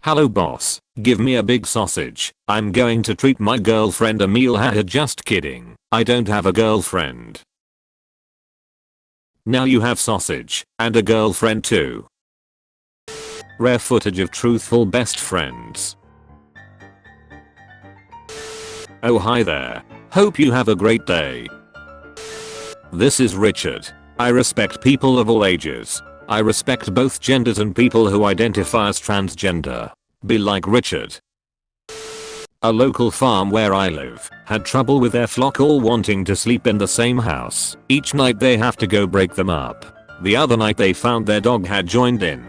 Hello boss, give me a big sausage. I'm going to treat my girlfriend a meal. Haha, just kidding. I don't have a girlfriend. Now you have sausage and a girlfriend too. Rare footage of truthful best friends. Oh hi there. Hope you have a great day. This is Richard. I respect people of all ages. I respect both genders and people who identify as transgender. Be like Richard. A local farm where I live had trouble with their flock all wanting to sleep in the same house. Each night they have to go break them up. The other night they found their dog had joined in.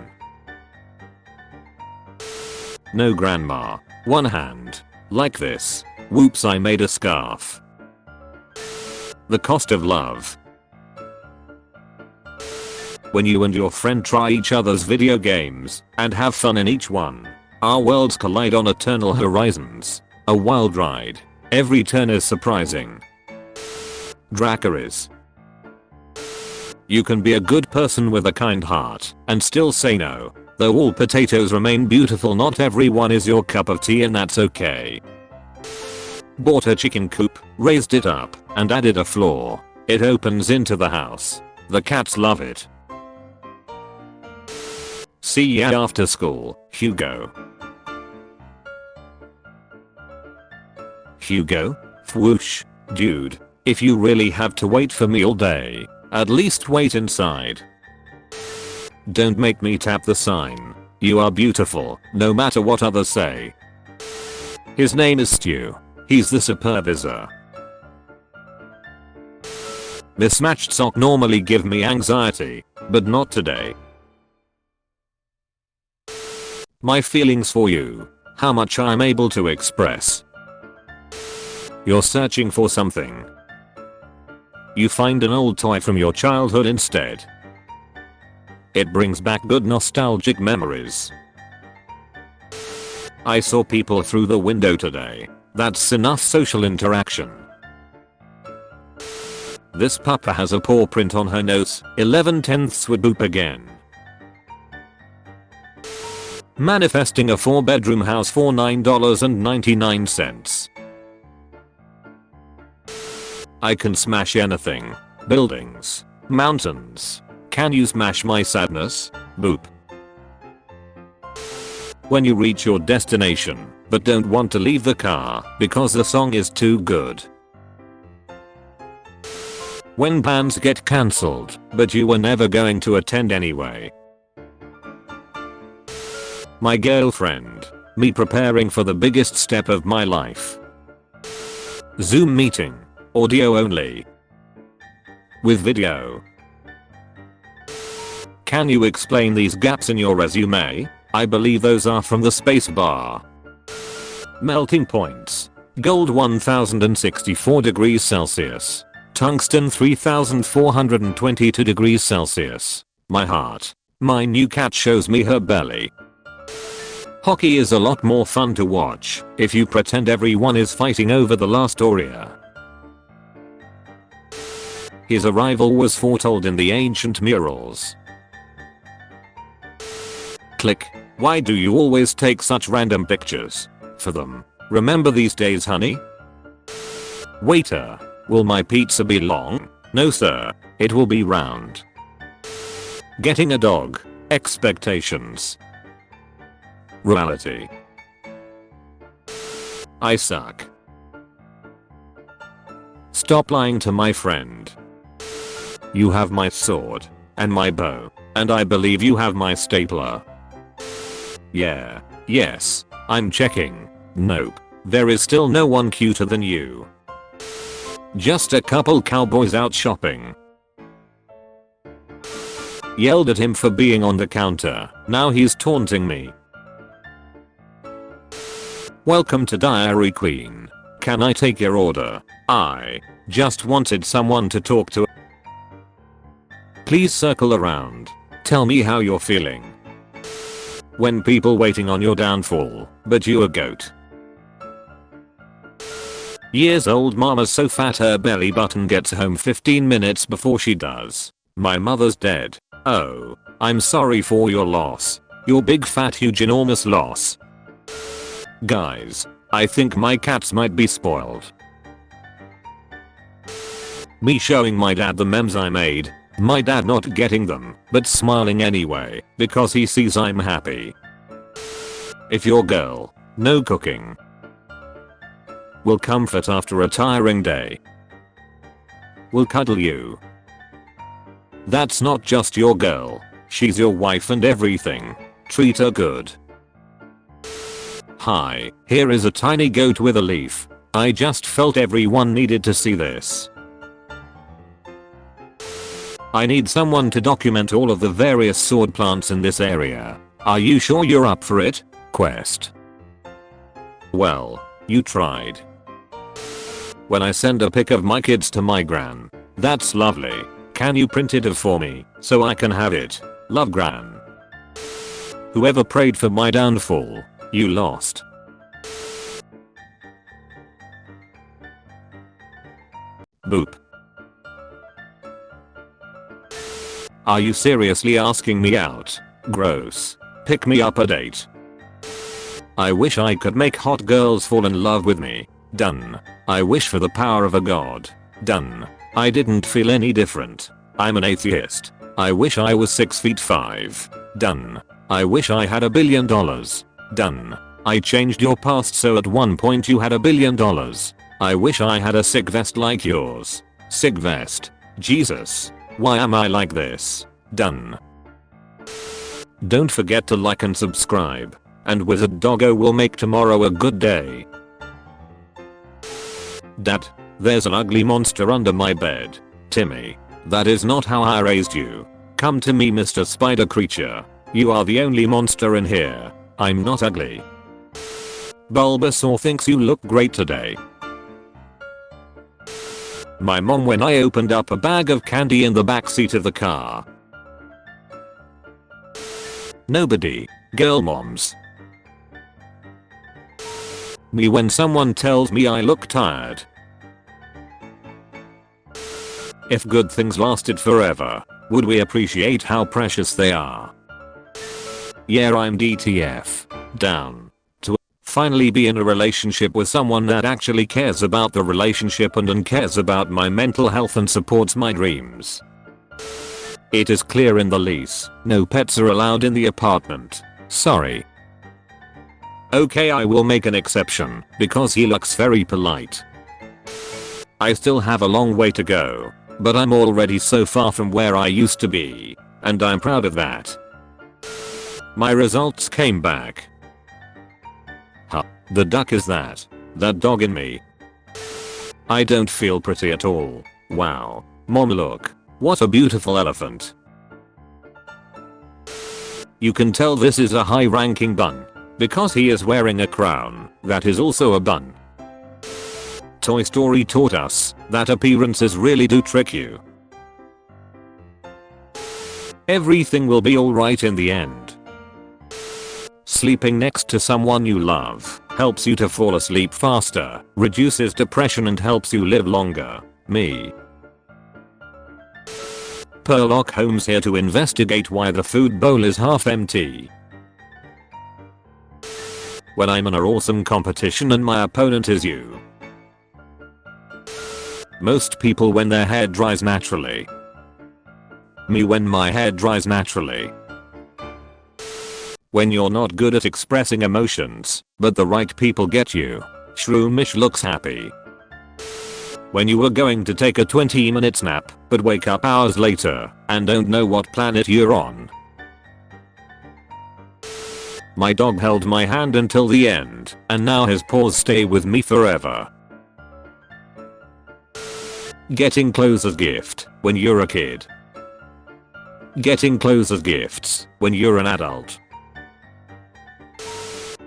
No grandma. One hand. Like this. Whoops, I made a scarf. The cost of love. When you and your friend try each other's video games and have fun in each one, our worlds collide on eternal horizons. A wild ride. Every turn is surprising. Dracaris. You can be a good person with a kind heart and still say no. Though all potatoes remain beautiful, not everyone is your cup of tea, and that's okay. Bought a chicken coop, raised it up, and added a floor. It opens into the house. The cats love it. See ya after school, Hugo. Hugo? Whoosh. Dude, if you really have to wait for me all day, at least wait inside. Don't make me tap the sign. You are beautiful, no matter what others say. His name is Stu. He's the supervisor. Mismatched sock normally give me anxiety, but not today. My feelings for you. How much I'm able to express. You're searching for something. You find an old toy from your childhood instead. It brings back good nostalgic memories. I saw people through the window today. That's enough social interaction. This puppa has a paw print on her nose. 11/10 would boop again. Manifesting a 4-bedroom house for $9.99. I can smash anything. Buildings. Mountains. Can you smash my sadness? Boop. When you reach your destination, but don't want to leave the car because the song is too good. When bands get cancelled, but you were never going to attend anyway. My girlfriend. Me preparing for the biggest step of my life. Zoom meeting. Audio only. With video. Can you explain these gaps in your resume? I believe those are from the space bar. Melting points. Gold 1064 degrees Celsius. Tungsten 3422 degrees Celsius. My heart. My new cat shows me her belly. Hockey is a lot more fun to watch if you pretend everyone is fighting over the last Oreo. His arrival was foretold in the ancient murals. Click. Why do you always take such random pictures? For them. Remember these days, honey? Waiter. Will my pizza be long? No sir. It will be round. Getting a dog. Expectations. Reality. I suck. Stop lying to my friend. You have my sword. And my bow. And I believe you have my stapler. Yeah. Yes. I'm checking. Nope. There is still no one cuter than you. Just a couple cowboys out shopping. Yelled at him for being on the counter. Now he's taunting me. Welcome to Diary Queen. Can I take your order? I just wanted someone to talk to. Please circle around. Tell me how you're feeling. When people waiting on your downfall, but you a goat. Years old mama's so fat her belly button gets home 15 minutes before she does. My mother's dead. Oh, I'm sorry for your loss. Your big fat huge enormous loss. Guys, I think my cats might be spoiled. Me showing my dad the memes I made. My dad not getting them, but smiling anyway, because he sees I'm happy. If your girl, no cooking, will comfort after a tiring day, will cuddle you. That's not just your girl, she's your wife and everything. Treat her good. Hi, here is a tiny goat with a leaf. I just felt everyone needed to see this. I need someone to document all of the various sword plants in this area. Are you sure you're up for it? Quest. Well, you tried. When I send a pic of my kids to my gran. That's lovely. Can you print it for me so I can have it? Love, Gran. Whoever prayed for my downfall, you lost. Boop. Are you seriously asking me out? Gross. Pick me up a date. I wish I could make hot girls fall in love with me. Done. I wish for the power of a god. Done. I didn't feel any different. I'm an atheist. I wish I was 6'5". Done. I wish I had $1 billion. Done. I changed your past so at one point you had $1 billion. I wish I had a sick vest like yours. Sick vest. Jesus. Why am I like this? Done. Don't forget to like and subscribe. And Wizard Doggo will make tomorrow a good day. Dad, there's an ugly monster under my bed. Timmy, that is not how I raised you. Come to me, Mr. Spider Creature. You are the only monster in here. I'm not ugly. Bulbasaur thinks you look great today. My mom when I opened up a bag of candy in the backseat of the car. Nobody. Girl moms. Me when someone tells me I look tired. If good things lasted forever, would we appreciate how precious they are? Yeah, I'm DTF. Down. To finally be in a relationship with someone that actually cares about the relationship and cares about my mental health and supports my dreams. It is clear in the lease, no pets are allowed in the apartment. Sorry. Okay, I will make an exception, because he looks very polite. I still have a long way to go, but I'm already so far from where I used to be, and I'm proud of that. My results came back. Huh, the duck is that dog in me. I don't feel pretty at all. Wow. Mom, look. What a beautiful elephant. You can tell this is a high-ranking bun, because he is wearing a crown that is also a bun. Toy Story taught us that appearances really do trick you. Everything will be alright in the end. Sleeping next to someone you love helps you to fall asleep faster, reduces depression and helps you live longer. Me. Sherlock Holmes here to investigate why the food bowl is half empty. When I'm in an awesome competition and my opponent is you. Most people when their hair dries naturally. Me when my hair dries naturally. When you're not good at expressing emotions, but the right people get you. Shroomish looks happy. When you were going to take a 20-minute nap, but wake up hours later, and don't know what planet you're on. My dog held my hand until the end, and now his paws stay with me forever. Getting clothes as gift when you're a kid. Getting clothes as gifts when you're an adult.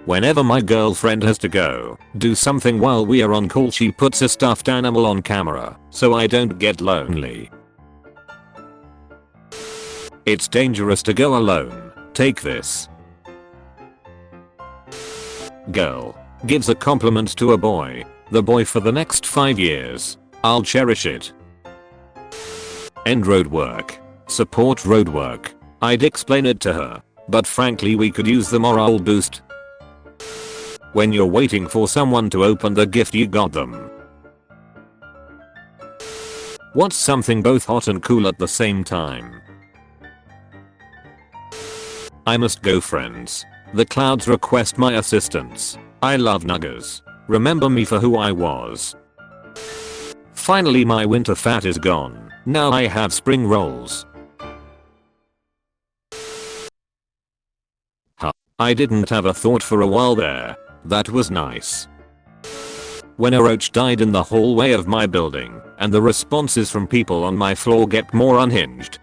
Whenever my girlfriend has to go do something while we are on call, she puts a stuffed animal on camera so I don't get lonely. It's dangerous to go alone. Take this. Girl gives a compliment to a boy. The boy for the next 5 years. I'll cherish it. End road work. Support road work. I'd explain it to her. but frankly we could use the morale boost. When you're waiting for someone to open the gift you got them. What's something both hot and cool at the same time? I must go, friends. The clouds request my assistance. I love nuggers. Remember me for who I was. Finally my winter fat is gone. Now I have spring rolls. Huh. I didn't have a thought for a while there. That was nice. When a roach died in the hallway of my building, and the responses from people on my floor get more unhinged.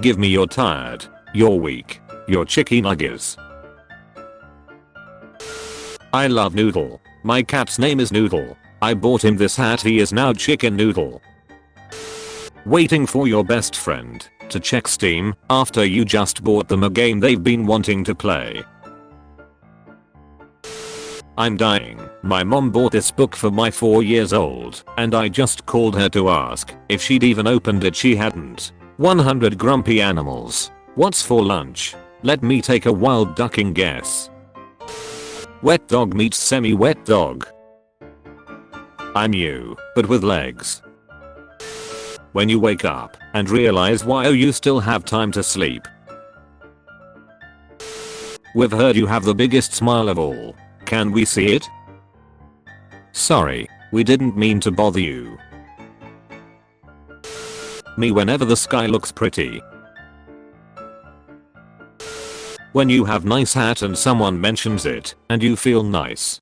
Give me you're tired, you're weak, you're chicky nuggers. I love Noodle. My cat's name is Noodle. I bought him this hat, he is now Chicken Noodle. Waiting for your best friend to check Steam after you just bought them a game they've been wanting to play. I'm dying. My mom bought this book for my 4 years old and I just called her to ask if she'd even opened it. She hadn't. 100 grumpy animals. What's for lunch? Let me take a wild ducking guess. Wet dog meets semi-wet dog. I'm you, but with legs. When you wake up and realize why you still have time to sleep. We've heard you have the biggest smile of all. Can we see it? Sorry, we didn't mean to bother you. Me whenever the sky looks pretty. When you have nice hat and someone mentions it and you feel nice.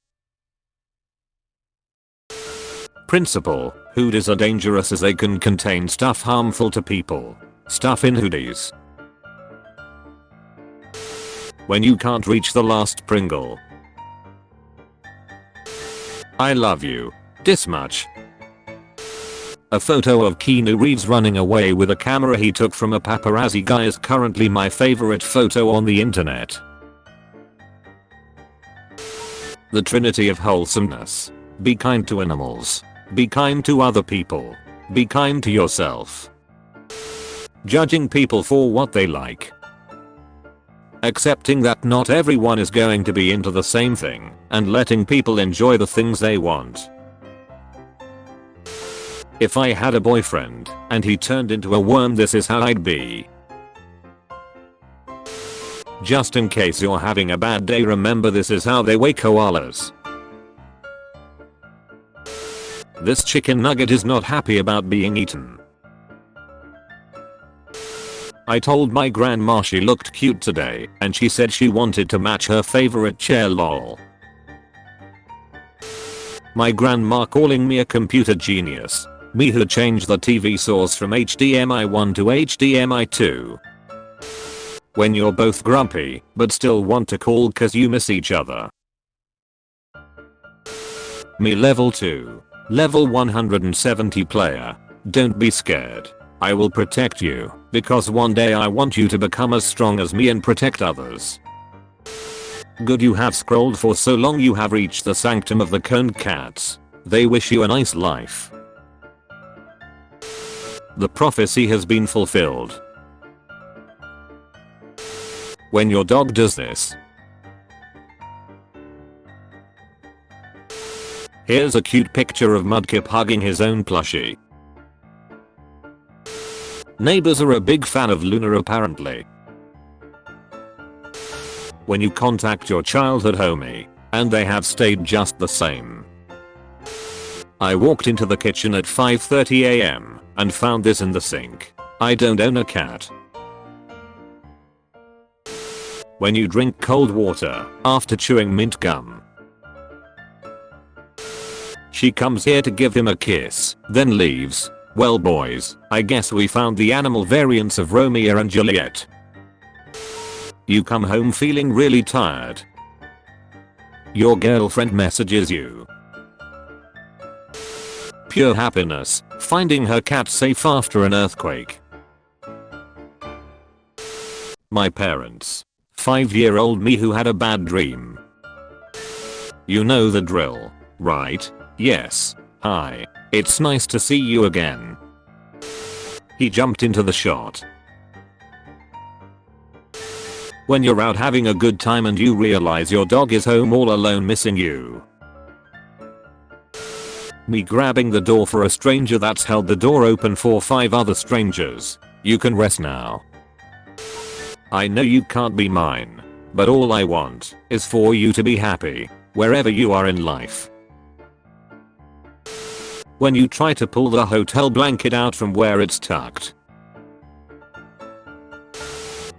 Principle, hoodies are dangerous as they can contain stuff harmful to people. Stuff in hoodies. When you can't reach the last Pringle. I love you. This much. A photo of Keanu Reeves running away with a camera he took from a paparazzi guy is currently my favorite photo on the internet. The trinity of wholesomeness. Be kind to animals. Be kind to other people. Be kind to yourself. Judging people for what they like. Accepting that not everyone is going to be into the same thing and letting people enjoy the things they want. If I had a boyfriend and he turned into a worm, this is how I'd be. Just in case you're having a bad day, remember this is how they wake koalas. This chicken nugget is not happy about being eaten. I told my grandma she looked cute today and she said she wanted to match her favorite chair, lol. My grandma calling me a computer genius. Me who changed the TV source from HDMI 1 to HDMI 2. When you're both grumpy but still want to call cause you miss each other. Me level 2. Level 170 player. Don't be scared. I will protect you because one day I want you to become as strong as me and protect others. Good, you have scrolled for so long you have reached the sanctum of the coned cats. They wish you a nice life. The prophecy has been fulfilled. When your dog does this. Here's a cute picture of Mudkip hugging his own plushie. Neighbors are a big fan of Luna apparently. When you contact your childhood homie, and they have stayed just the same. I walked into the kitchen at 5:30 AM and found this in the sink. I don't own a cat. When you drink cold water after chewing mint gum. She comes here to give him a kiss, then leaves. Well boys, I guess we found the animal variants of Romeo and Juliet. You come home feeling really tired. Your girlfriend messages you. Pure happiness, finding her cat safe after an earthquake. My parents. 5-year-old me who had a bad dream. You know the drill, right? Yes. Hi. It's nice to see you again. He jumped into the shot. When you're out having a good time and you realize your dog is home all alone missing you. Me grabbing the door for a stranger that's held the door open for 5 other strangers. You can rest now. I know you can't be mine, but all I want is for you to be happy wherever you are in life. When you try to pull the hotel blanket out from where it's tucked.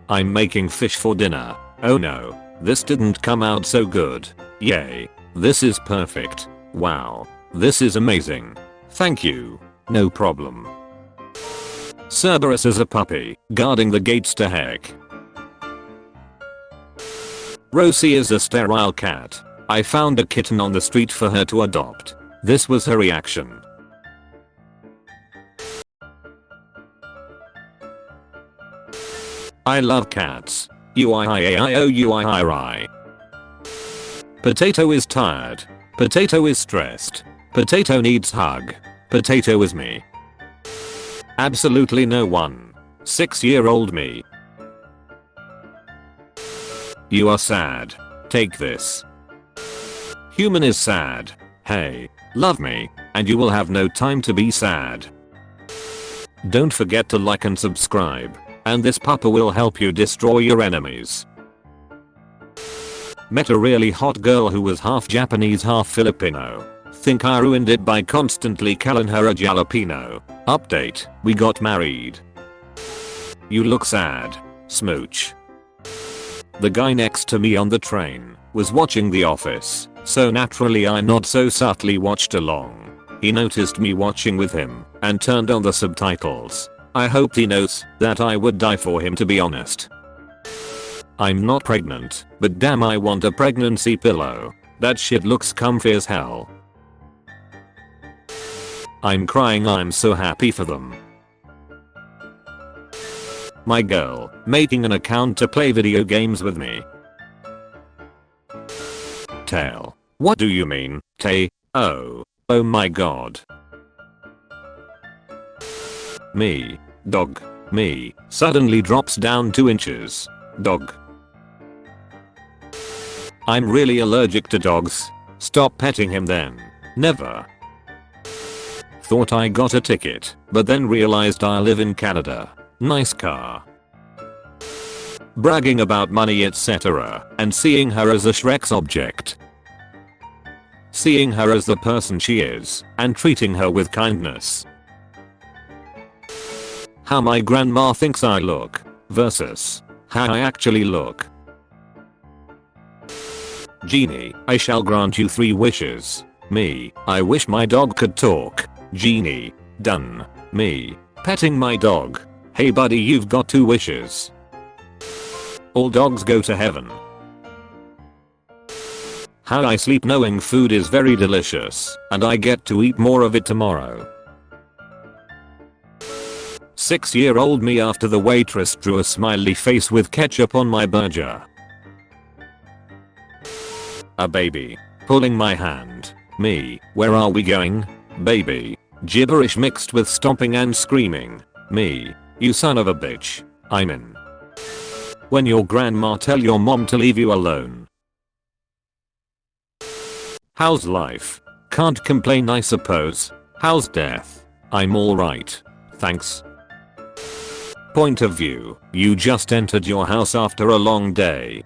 I'm making fish for dinner. Oh no, this didn't come out so good. Yay, this is perfect. Wow, this is amazing. Thank you. No problem. Cerberus is a puppy, guarding the gates to heck. Rosie is a sterile cat. I found a kitten on the street for her to adopt. This was her reaction. I love cats. UIIAIOUIIRI. Potato is tired. Potato is stressed. Potato needs hug. Potato is me. Absolutely no one. 6-year-old me. You are sad. Take this. Human is sad. Hey, love me, and you will have no time to be sad. Don't forget to like and subscribe, and this pupper will help you destroy your enemies. Met a really hot girl who was half Japanese, half Filipino. Think I ruined it by constantly calling her a jalapeno. Update, we got married. You look sad. Smooch. The guy next to me on the train was watching The Office, so naturally I not so subtly watched along. He noticed me watching with him and turned on the subtitles. I hoped he knows that I would die for him, to be honest. I'm not pregnant, but damn I want a pregnancy pillow. That shit looks comfy as hell. I'm crying, I'm so happy for them. My girl making an account to play video games with me. Tail. What do you mean, Tay? Oh my god. Me. Dog. Me. Suddenly drops down 2 inches. Dog. I'm really allergic to dogs. Stop petting him then. Never. Thought I got a ticket, but then realized I live in Canada. Nice car. Bragging about money, etc., and seeing her as a Shrek's object. Seeing her as the person she is, and treating her with kindness. How my grandma thinks I look, versus how I actually look. Genie, I shall grant you 3 wishes. Me, I wish my dog could talk. Genie, done. Me, petting my dog. Hey buddy, you've got 2 wishes. All dogs go to heaven. How I sleep knowing food is very delicious, and I get to eat more of it tomorrow. 6-year-old me after the waitress drew a smiley face with ketchup on my burger. A baby pulling my hand. Me, where are we going? Baby. Gibberish mixed with stomping and screaming. Me, you son of a bitch. I'm in. When your grandma tell your mom to leave you alone. How's life? Can't complain, I suppose. How's death? I'm alright. Thanks. Point of view, you just entered your house after a long day.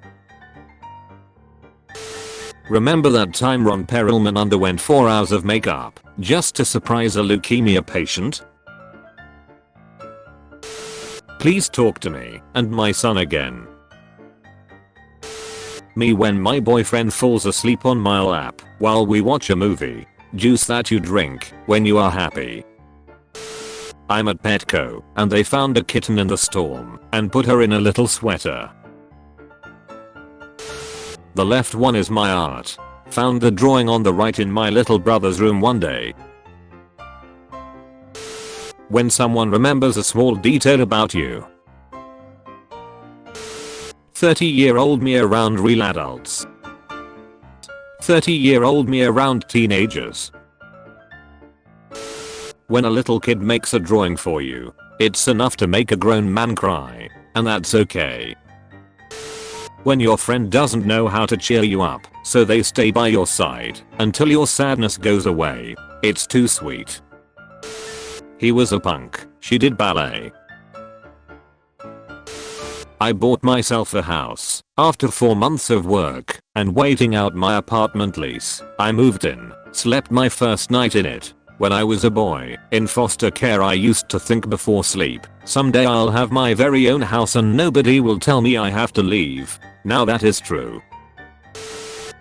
Remember that time Ron Perelman underwent 4 hours of makeup just to surprise a leukemia patient? Please talk to me and my son again. Me when my boyfriend falls asleep on my lap while we watch a movie. Juice that you drink when you are happy. I'm at Petco and they found a kitten in the storm and put her in a little sweater. The left one is my art. Found the drawing on the right in my little brother's room one day. When someone remembers a small detail about you. 30-year-old me around real adults. 30-year-old me around teenagers. When a little kid makes a drawing for you, it's enough to make a grown man cry, and that's okay. When your friend doesn't know how to cheer you up, so they stay by your side until your sadness goes away, it's too sweet. He was a punk, she did ballet. I bought myself a house. After 4 months of work and waiting out my apartment lease, I moved in, slept my first night in it. When I was a boy in foster care, I used to think before sleep, someday I'll have my very own house and nobody will tell me I have to leave. Now that is true.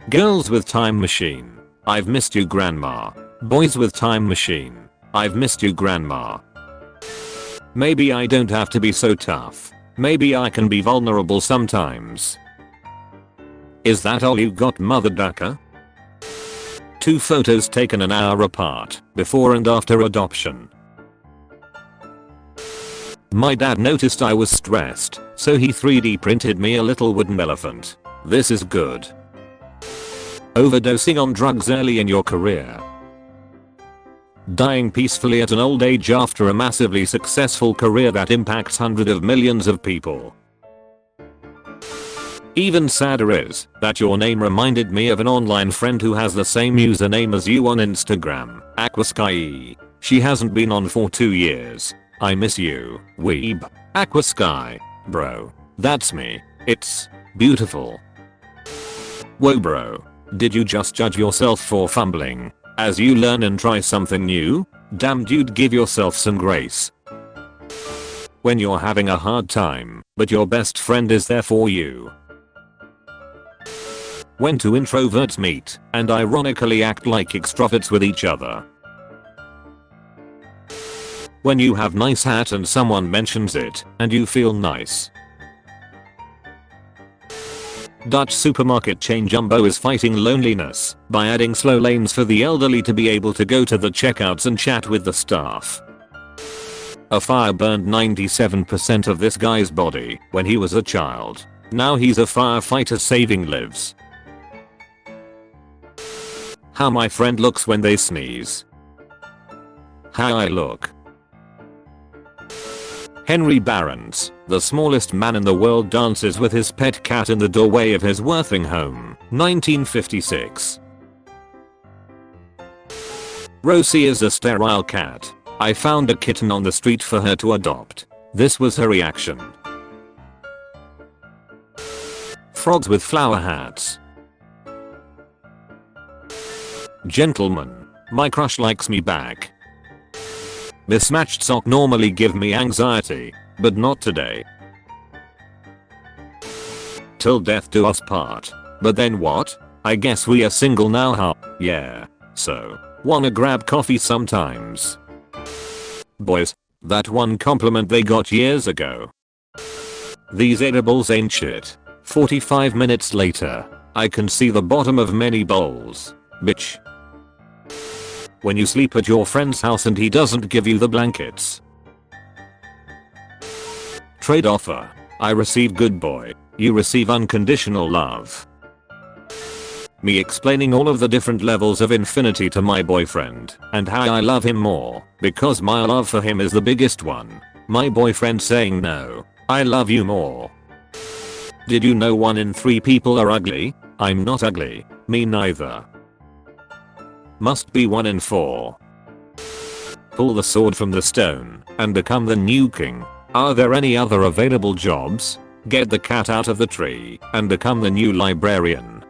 Girls with time machine. I've missed you, grandma. Boys with time machine. I've missed you, grandma. Maybe I don't have to be so tough. Maybe I can be vulnerable sometimes. Is that all you got, mother ducker? 2 photos taken an hour apart, before and after adoption. My dad noticed I was stressed, so he 3D printed me a little wooden elephant. This is good. Overdosing on drugs early in your career. Dying peacefully at an old age after a massively successful career that impacts hundreds of millions of people. Even sadder is that your name reminded me of an online friend who has the same username as you on Instagram, Aquasky. She hasn't been on for 2 years. I miss you, weeb. Aquasky. Bro. That's me. It's beautiful. Whoa bro. Did you just judge yourself for fumbling? As you learn and try something new? Damn dude, give yourself some grace. When you're having a hard time, but your best friend is there for you. When 2 introverts meet and ironically act like extroverts with each other. When you have nice hat and someone mentions it and you feel nice. Dutch supermarket chain Jumbo is fighting loneliness by adding slow lanes for the elderly to be able to go to the checkouts and chat with the staff. A fire burned 97% of this guy's body when he was a child. Now he's a firefighter saving lives. How my friend looks when they sneeze. How I look. Henry Barons, the smallest man in the world, dances with his pet cat in the doorway of his Worthing home, 1956. Rosie is a sterile cat. I found a kitten on the street for her to adopt. This was her reaction. Frogs with flower hats. Gentlemen, my crush likes me back. Mismatched sock normally give me anxiety, but not today. Till death do us part. But then what? I guess we are single now, huh? Yeah. So, wanna grab coffee sometimes? Boys, that one compliment they got years ago. These edibles ain't shit. 45 minutes later, I can see the bottom of many bowls. Bitch. When you sleep at your friend's house and he doesn't give you the blankets. Trade offer. I receive good boy. You receive unconditional love. Me explaining all of the different levels of infinity to my boyfriend and how I love him more because my love for him is the biggest one. My boyfriend saying no, I love you more. Did you know 1 in 3 people are ugly? I'm not ugly. Me neither. Must be 1 in 4. Pull the sword from the stone and become the new king. Are there any other available jobs? Get the cat out of the tree and become the new librarian.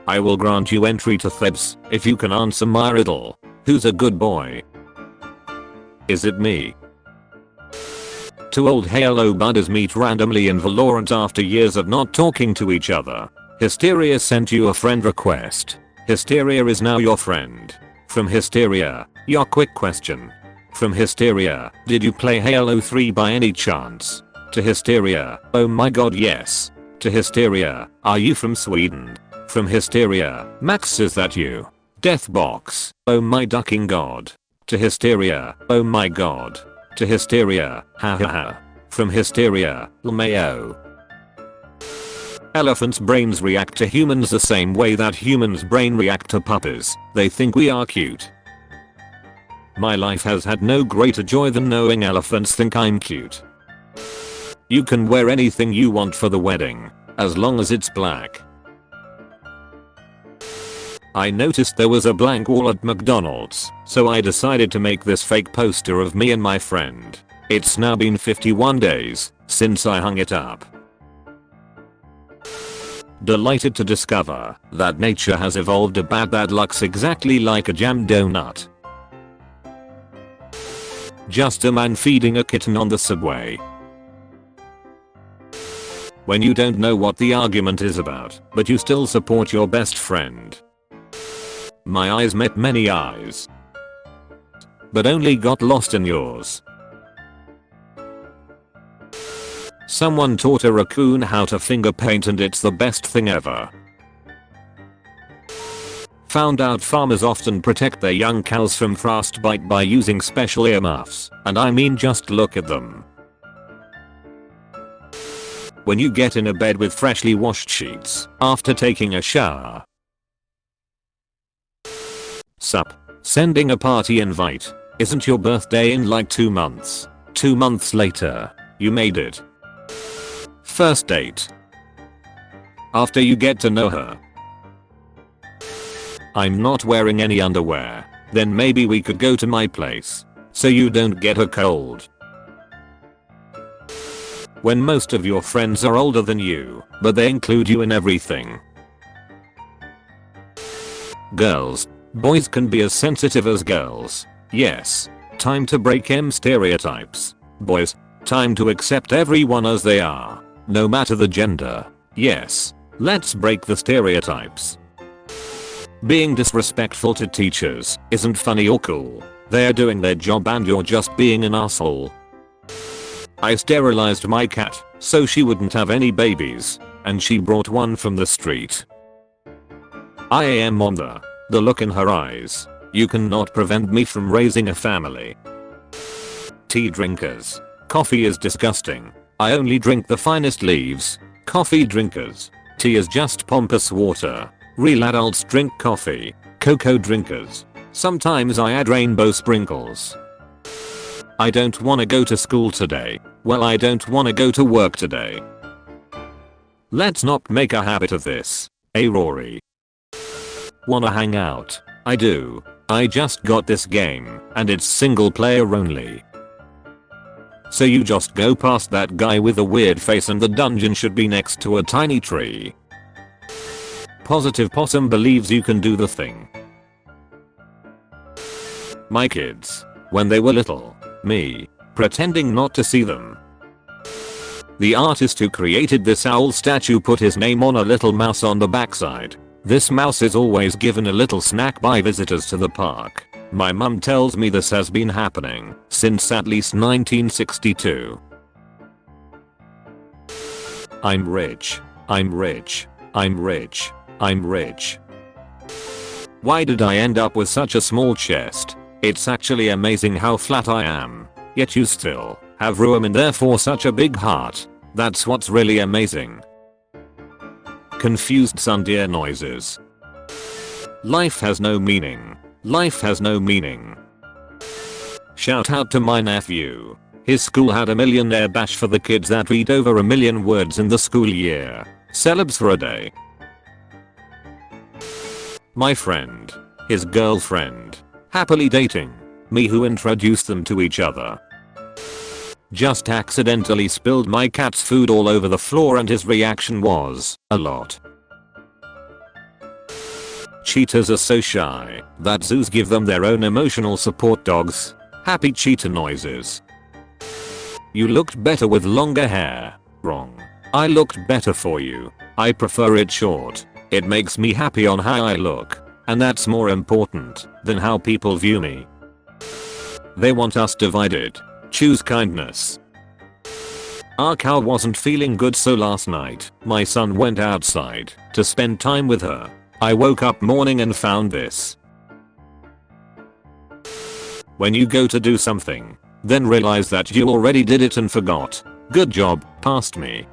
I will grant you entry to Thebes if you can answer my riddle. Who's a good boy? Is it me? 2 old Halo budders meet randomly in Valorant after years of not talking to each other. Hysteria sent you a friend request. Hysteria is now your friend. From Hysteria, your quick question. From Hysteria, did you play Halo 3 by any chance? To Hysteria, oh my god yes. To Hysteria, are you from Sweden? From Hysteria, Max, is that you? Deathbox, oh my ducking god. To Hysteria, oh my god. To Hysteria, ha ha ha. From Hysteria, LMAO. Elephants' brains react to humans the same way that humans' brain react to puppies. They think we are cute. My life has had no greater joy than knowing elephants think I'm cute. You can wear anything you want for the wedding, as long as it's black. I noticed there was a blank wall at McDonald's, so I decided to make this fake poster of me and my friend. It's now been 51 days since I hung it up. Delighted to discover that nature has evolved a bat that looks exactly like a jam donut. Just a man feeding a kitten on the subway. When you don't know what the argument is about, but you still support your best friend. My eyes met many eyes, but only got lost in yours. Someone taught a raccoon how to finger paint and it's the best thing ever. Found out farmers often protect their young cows from frostbite by using special earmuffs, and I mean just look at them. When you get in a bed with freshly washed sheets after taking a shower. Sup, sending a party invite. Isn't your birthday in like 2 months? 2 months later, you made it. First date. After you get to know her. I'm not wearing any underwear. Then maybe we could go to my place, so you don't get a cold. When most of your friends are older than you, but they include you in everything. Girls. Boys can be as sensitive as girls. Yes. Time to break stereotypes. Boys. Time to accept everyone as they are, no matter the gender. Yes. Let's break the stereotypes. Being disrespectful to teachers isn't funny or cool. They're doing their job and you're just being an asshole. I sterilized my cat so she wouldn't have any babies, and she brought one from the street. I am on the look in her eyes. You cannot prevent me from raising a family. Tea drinkers. Coffee is disgusting. I only drink the finest leaves. Coffee drinkers. Tea is just pompous water. Real adults drink coffee. Cocoa drinkers. Sometimes I add rainbow sprinkles. I don't wanna go to school today. Well, I don't wanna go to work today. Let's not make a habit of this. Hey Rory. Wanna hang out? I do. I just got this game, and it's single player only. So you just go past that guy with a weird face and the dungeon should be next to a tiny tree. Positive Possum believes you can do the thing. My kids. When they were little. Me. Pretending not to see them. The artist who created this owl statue put his name on a little mouse on the backside. This mouse is always given a little snack by visitors to the park. My mum tells me this has been happening since at least 1962. I'm rich. I'm rich. I'm rich. I'm rich. Why did I end up with such a small chest? It's actually amazing how flat I am. Yet you still have room and therefore such a big heart. That's what's really amazing. Confused sundeer noises. Life has no meaning. Life has no meaning. Shout out to my nephew. His school had a millionaire bash for the kids that read over 1 million words in the school year. Celebs for a day. My friend. His girlfriend. Happily dating. Me who introduced them to each other. Just accidentally spilled my cat's food all over the floor and his reaction was, a lot. Cheetahs are so shy that zoos give them their own emotional support dogs. Happy cheetah noises. You looked better with longer hair. Wrong. I looked better for you. I prefer it short. It makes me happy on how I look. And that's more important than how people view me. They want us divided. Choose kindness. Our cow wasn't feeling good, so last night my son went outside to spend time with her. I woke up morning and found this. When you go to do something, then realize that you already did it and forgot. Good job, past me.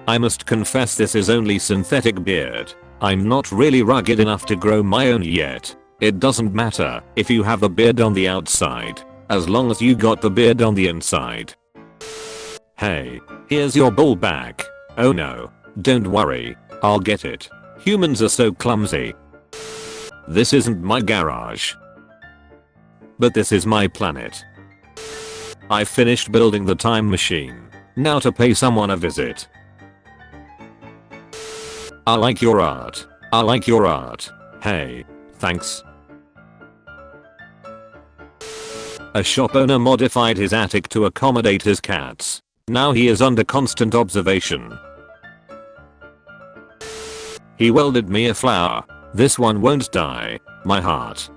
I must confess this is only synthetic beard. I'm not really rugged enough to grow my own yet. It doesn't matter if you have a beard on the outside, as long as you got the beard on the inside. Hey, here's your ball back. Oh no, don't worry, I'll get it. Humans are so clumsy. This isn't my garage. But this is my planet. I finished building the time machine. Now to pay someone a visit. I like your art. I like your art. Hey, thanks. A shop owner modified his attic to accommodate his cats. Now he is under constant observation. He welded me a flower. This one won't die. My heart.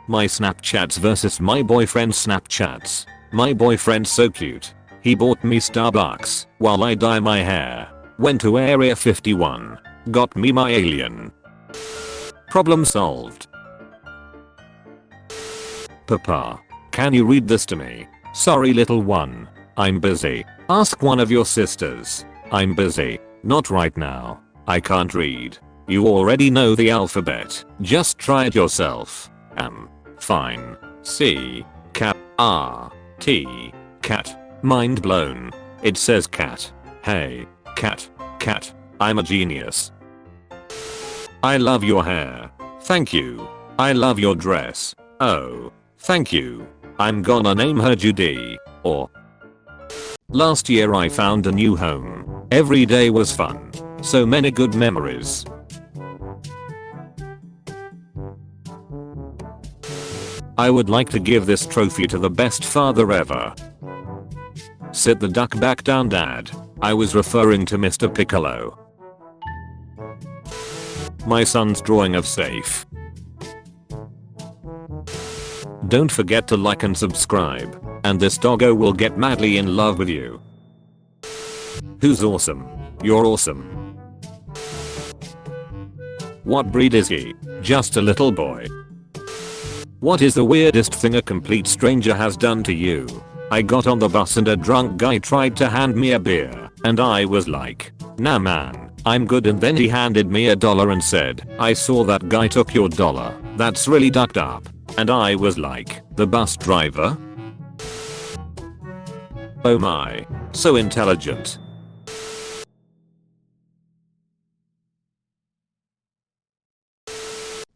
My Snapchats versus my boyfriend's Snapchats. My boyfriend's so cute. He bought me Starbucks while I dye my hair. Went to Area 51. Got me my alien. Problem solved. Papa, can you read this to me? Sorry little one. I'm busy. Ask one of your sisters. I'm busy. Not right now. I can't read. You already know the alphabet. Just try it yourself. Fine. C. Cat. R. T. Cat. Mind blown. It says cat. Hey. Cat. Cat. I'm a genius. I love your hair. Thank you. I love your dress. Oh. Thank you. I'm gonna name her Judy. Or. Last year I found a new home. Every day was fun. So many good memories. I would like to give this trophy to the best father ever. Sit the duck back down, Dad. I was referring to Mr. Piccolo. My son's drawing of safe. Don't forget to like and subscribe, and this doggo will get madly in love with you. Who's awesome? You're awesome. What breed is he? Just a little boy. What is the weirdest thing a complete stranger has done to you? I got on the bus and a drunk guy tried to hand me a beer, and I was like, nah man, I'm good, and then he handed me $1 and said, I saw that guy took your dollar, that's really ducked up. And I was like, the bus driver? Oh my, so intelligent.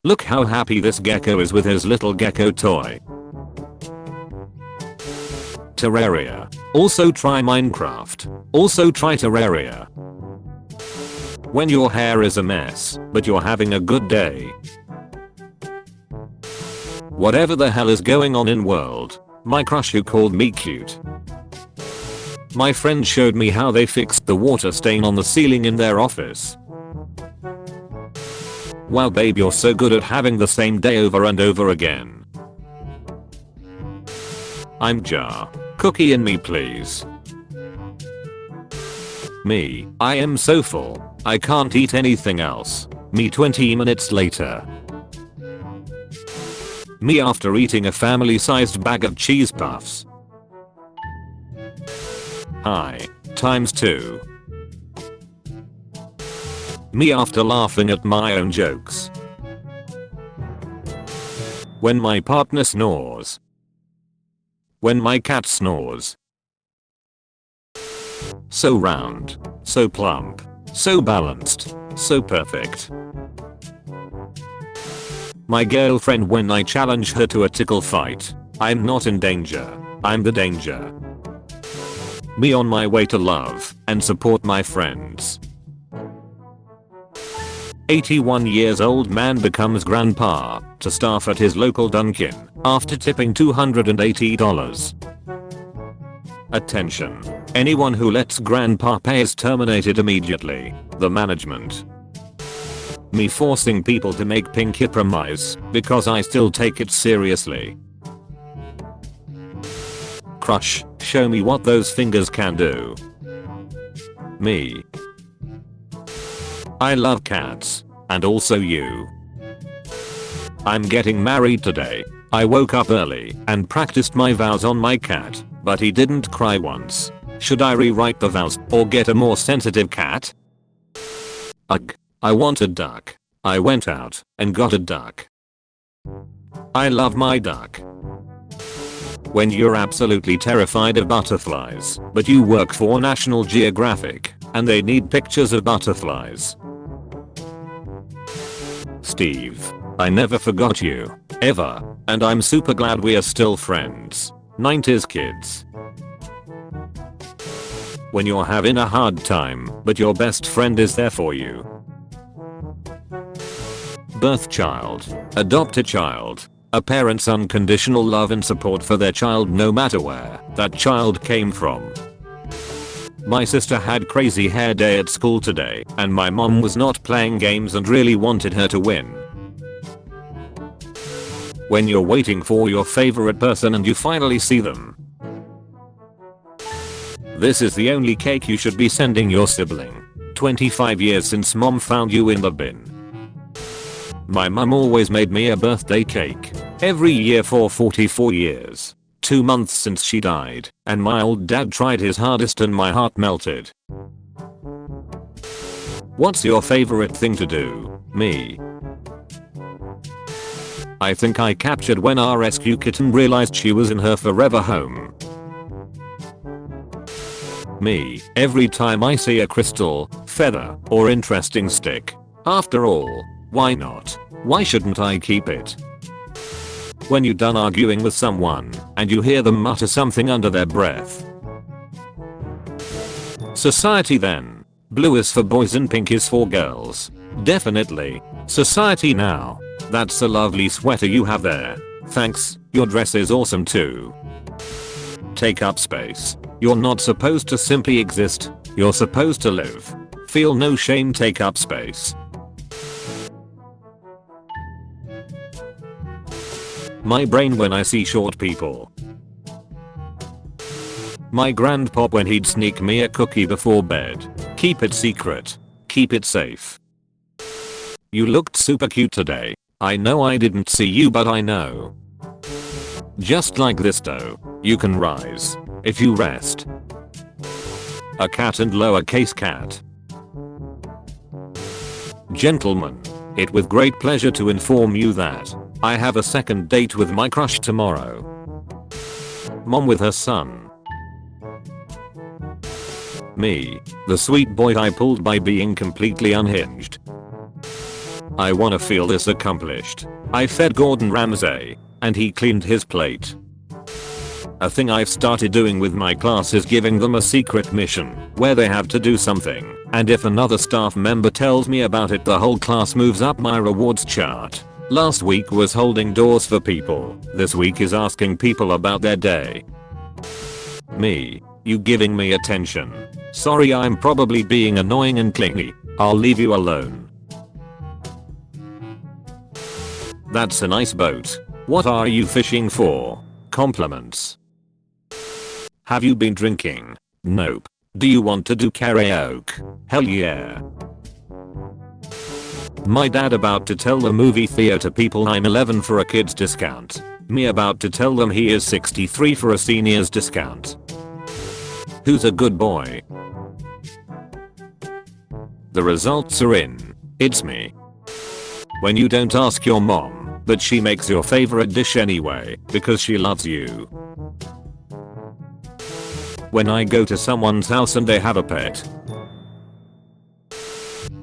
Look how happy this gecko is with his little gecko toy. Terraria. Also try Minecraft. Also try Terraria. When your hair is a mess, but you're having a good day. Whatever the hell is going on in world. My crush who called me cute. My friend showed me how they fixed the water stain on the ceiling in their office. Wow babe, you're so good at having the same day over and over again. I'm jar. Cookie in me please. Me, I am so full. I can't eat anything else. Me 20 minutes later. Me after eating a family-sized bag of cheese puffs. Hi, ×2. Me after laughing at my own jokes. When my partner snores. When my cat snores. So round. So plump. So balanced. So perfect. My girlfriend when I challenge her to a tickle fight. I'm not in danger. I'm the danger. Me on my way to love and support my friends. 81 years old man becomes grandpa to staff at his local Dunkin' after tipping $280. Attention. Anyone who lets grandpa pay is terminated immediately. The management. Me forcing people to make pinky promise because I still take it seriously. Crush, show me what those fingers can do. Me. I love cats. And also you. I'm getting married today. I woke up early and practiced my vows on my cat, but he didn't cry once. Should I rewrite the vows or get a more sensitive cat? Ugh. I want a duck. I went out and got a duck. I love my duck. When you're absolutely terrified of butterflies, but you work for National Geographic, and they need pictures of butterflies. Steve, I never forgot you, ever, and I'm super glad we are still friends. 90s kids. When you're having a hard time, but your best friend is there for you. Birth child, adopt a child. A parent's unconditional love and support for their child no matter where that child came from. My sister had crazy hair day at school today, and my mom was not playing games and really wanted her to win. When you're waiting for your favorite person and you finally see them. This is the only cake you should be sending your sibling. 25 years since mom found you in the bin. My mum always made me a birthday cake. Every year for 44 years. 2 months since she died, and my old dad tried his hardest and my heart melted. What's your favorite thing to do? Me. I think I captured when our rescue kitten realized she was in her forever home. Me, every time I see a crystal, feather, or interesting stick. After all, why not? Why shouldn't I keep it? When you're done arguing with someone, and you hear them mutter something under their breath. Society then. Blue is for boys and pink is for girls. Definitely. Society now. That's a lovely sweater you have there. Thanks, your dress is awesome too. Take up space. You're not supposed to simply exist, you're supposed to live. Feel no shame, take up space. My brain when I see short people. My grandpop when he'd sneak me a cookie before bed. Keep it secret. Keep it safe. You looked super cute today. I know I didn't see you but I know. Just like this though, you can rise. If you rest. A cat and lowercase cat. Gentlemen, it with great pleasure to inform you that I have a second date with my crush tomorrow. Mom with her son. Me, the sweet boy I pulled by being completely unhinged. I wanna feel this accomplished. I fed Gordon Ramsay, and he cleaned his plate. A thing I've started doing with my class is giving them a secret mission, where they have to do something, and if another staff member tells me about it the whole class moves up my rewards chart. Last week was holding doors for people, this week is asking people about their day. Me, you giving me attention. Sorry I'm probably being annoying and clingy, I'll leave you alone. That's a nice boat. What are you fishing for? Compliments. Have you been drinking? Nope. Do you want to do karaoke? Hell yeah. My dad about to tell the movie theater people I'm 11 for a kid's discount. Me about to tell them he is 63 for a senior's discount. Who's a good boy? The results are in. It's me. When you don't ask your mom, but she makes your favorite dish anyway, because she loves you. When I go to someone's house and they have a pet.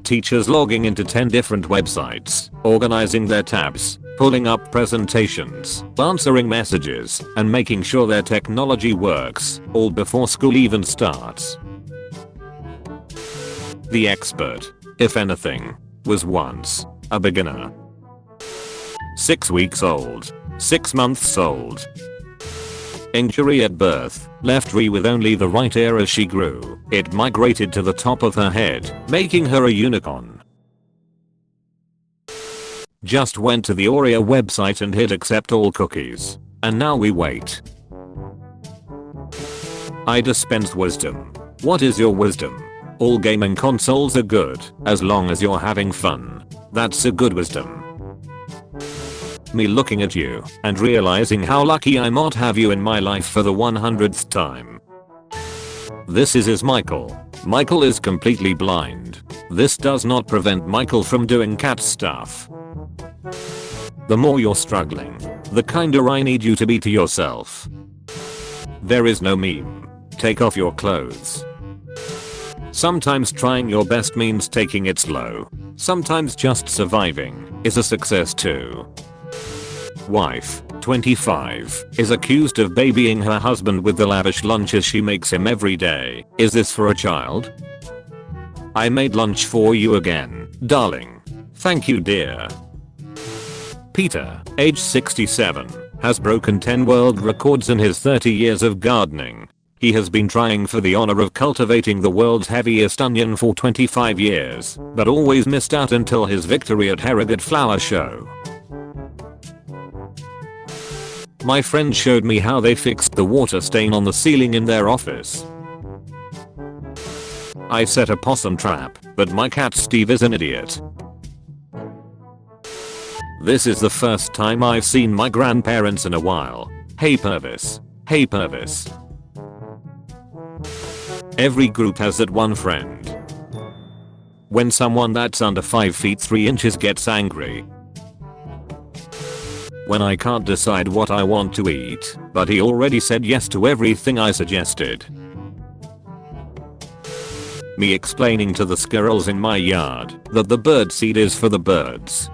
Teachers logging into 10 different websites, organizing their tabs, pulling up presentations, answering messages, and making sure their technology works, all before school even starts. The expert, if anything, was once a beginner. 6 weeks old, 6 months old. Injury at birth, left with only the right ear as she grew. It migrated to the top of her head, making her a unicorn. Just went to the Oreo website and hit accept all cookies. And now we wait. I dispense wisdom. What is your wisdom? All gaming consoles are good, as long as you're having fun. That's a good wisdom. Me looking at you and realizing how lucky I might have you in my life for the 100th time. This is Michael. Michael is completely blind. This does not prevent Michael from doing cat stuff. The more you're struggling, the kinder I need you to be to yourself. There is no meme. Take off your clothes. Sometimes trying your best means taking it slow. Sometimes just surviving is a success too. Wife, 25, is accused of babying her husband with the lavish lunches she makes him every day. Is this for a child? I made lunch for you again, darling. Thank you, dear. Peter, age 67, has broken 10 world records in his 30 years of gardening. He has been trying for the honor of cultivating the world's heaviest onion for 25 years, but always missed out until his victory at Harrogate Flower Show. My friend showed me how they fixed the water stain on the ceiling in their office. I set a possum trap, but my cat Steve is an idiot. This is the first time I've seen my grandparents in a while. Hey Purvis. Hey Purvis. Every group has that one friend. When someone that's under 5 feet 3 inches gets angry. When I can't decide what I want to eat, but he already said yes to everything I suggested. Me explaining to the squirrels in my yard that the bird seed is for the birds.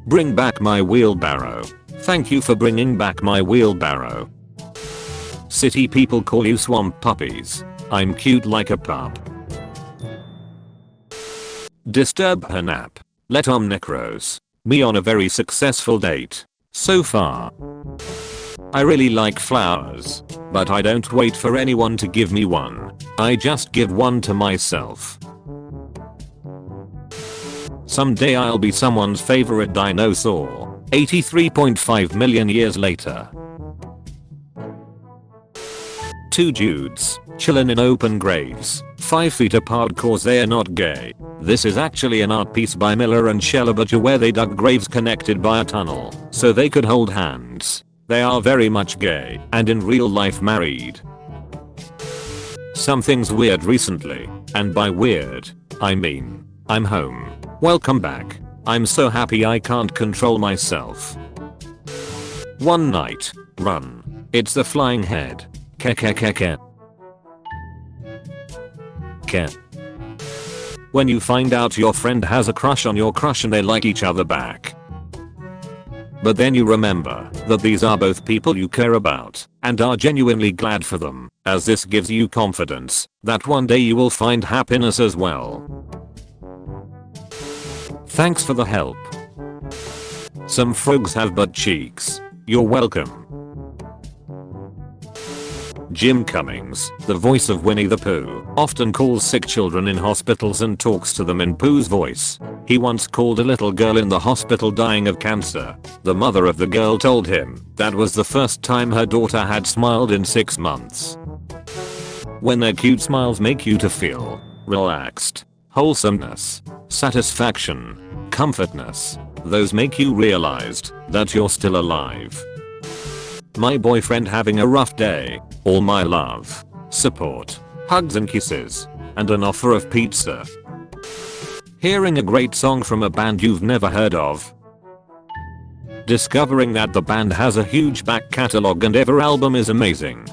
Bring back my wheelbarrow. Thank you for bringing back my wheelbarrow. City people call you swamp puppies. I'm cute like a pup. Disturb her nap. Let necros. Me on a very successful date. So far. I really like flowers. But I don't wait for anyone to give me one. I just give one to myself. Someday I'll be someone's favorite dinosaur. 83.5 million years later. Two dudes, chillin' in open graves, 5 feet apart cause they are not gay. This is actually an art piece by Miller and Shellabutcher where they dug graves connected by a tunnel, so they could hold hands. They are very much gay, and in real life married. Something's weird recently, and by weird, I mean, I'm home. Welcome back. I'm so happy I can't control myself. One night, run. It's the flying head. Ke. When you find out your friend has a crush on your crush and they like each other back. But then you remember that these are both people you care about and are genuinely glad for them, as this gives you confidence that one day you will find happiness as well. Thanks for the help. Some frogs have butt cheeks. You're welcome. Jim Cummings, the voice of Winnie the Pooh, often calls sick children in hospitals and talks to them in Pooh's voice. He once called a little girl in the hospital dying of cancer. The mother of the girl told him that was the first time her daughter had smiled in 6 months. When their cute smiles make you to feel relaxed, wholesomeness, satisfaction, comfortness, those make you realized that you're still alive. My boyfriend having a rough day. All my love, support, hugs and kisses, and an offer of pizza. Hearing a great song from a band you've never heard of. Discovering that the band has a huge back catalog and every album is amazing.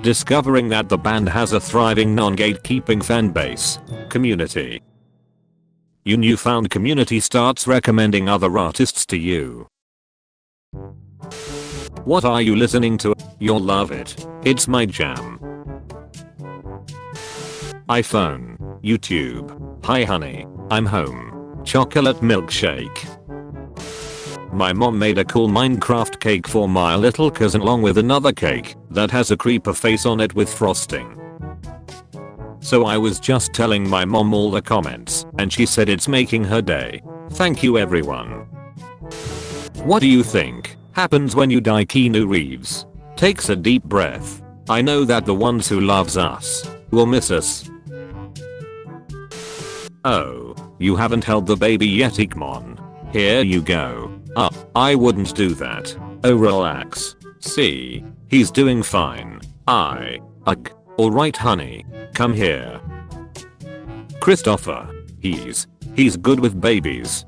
Discovering that the band has a thriving non-gatekeeping fan base, community. Your newfound community starts recommending other artists to you. What are you listening to? You'll love it. It's my jam. iPhone, YouTube. Hi honey, I'm home. Chocolate milkshake. My mom made a cool Minecraft cake for my little cousin along with another cake that has a creeper face on it with frosting. So I was just telling my mom all the comments and she said it's making her day. Thank you everyone. What do you think happens when you die? Keanu Reeves takes a deep breath. I know that the ones who loves us will miss us. Oh, you haven't held the baby yet, Ikmon. Here you go. I wouldn't do that. Oh relax. See? He's doing fine. Ugh. Alright honey. Come here. Christopher. He's good with babies.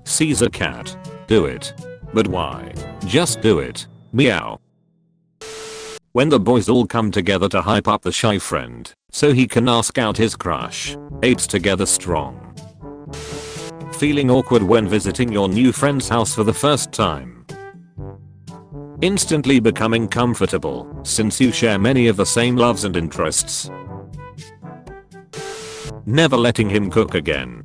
Sees a cat. Do it. But why? Just do it. Meow. When the boys all come together to hype up the shy friend, so he can ask out his crush. 8's together strong. Feeling awkward when visiting your new friend's house for the first time. Instantly becoming comfortable, since you share many of the same loves and interests. Never letting him cook again.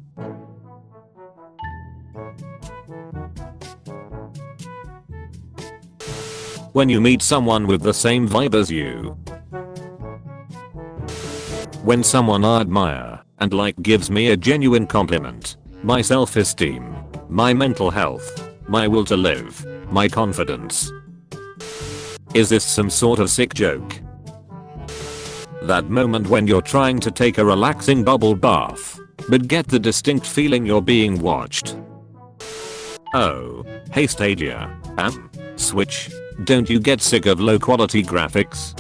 When you meet someone with the same vibe as you. When someone I admire and like gives me a genuine compliment. My self-esteem. My mental health. My will to live. My confidence. Is this some sort of sick joke? That moment when you're trying to take a relaxing bubble bath, but get the distinct feeling you're being watched. Oh, hey Stadia. Switch. Don't you get sick of low quality graphics?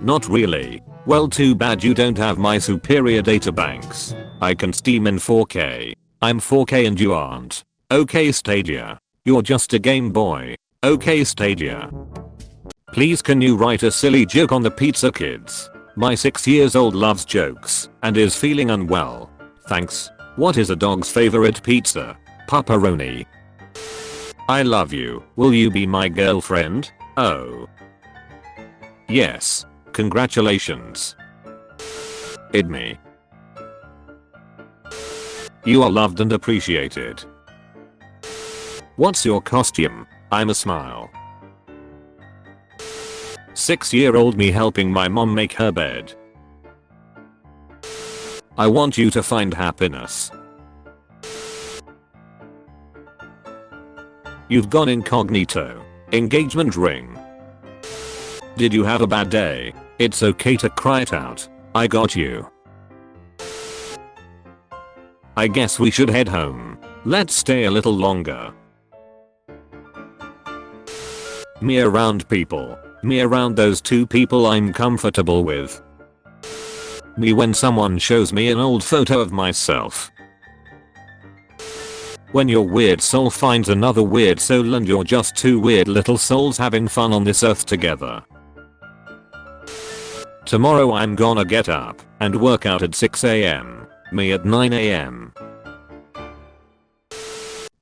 Not really. Well, too bad you don't have my superior databanks. I can stream in 4K. I'm 4K and you aren't. Okay Stadia. You're just a Game Boy. Okay Stadia. Please can you write a silly joke on the Pizza Kids? My 6 years old loves jokes and is feeling unwell. Thanks. What is a dog's favorite pizza? Pepperoni. I love you. Will you be my girlfriend? Oh. Yes. Congratulations. Me. You are loved and appreciated. What's your costume? I'm a smile. 6-year-old me helping my mom make her bed. I want you to find happiness. You've gone incognito. Engagement ring. Did you have a bad day? It's okay to cry it out. I got you. I guess we should head home. Let's stay a little longer. Me around people. Me around those two people I'm comfortable with. Me when someone shows me an old photo of myself. When your weird soul finds another weird soul and you're just two weird little souls having fun on this earth together. Tomorrow I'm gonna get up and work out at 6 AM. Me at 9 AM.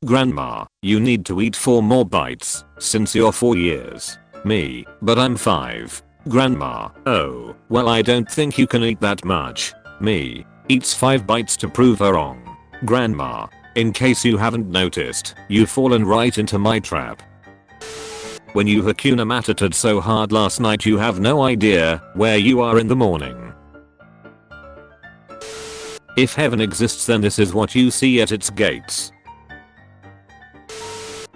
Grandma, you need to eat 4 more bites since you're 4 years. Me, but I'm 5. Grandma, oh, well I don't think you can eat that much. Me, eats 5 bites to prove her wrong. Grandma, in case you haven't noticed, you've fallen right into my trap. When you Hakuna Matata'd so hard last night you have no idea where you are in the morning. If heaven exists then this is what you see at its gates.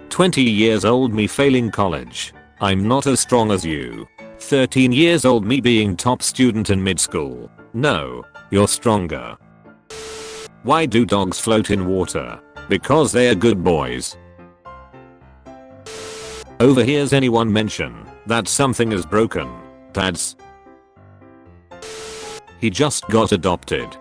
20 years old me failing college. I'm not as strong as you. 13 years old me being top student in mid-school. No, you're stronger. Why do dogs float in water? Because they are good boys. Overhears anyone mention that something is broken. That's he just got adopted.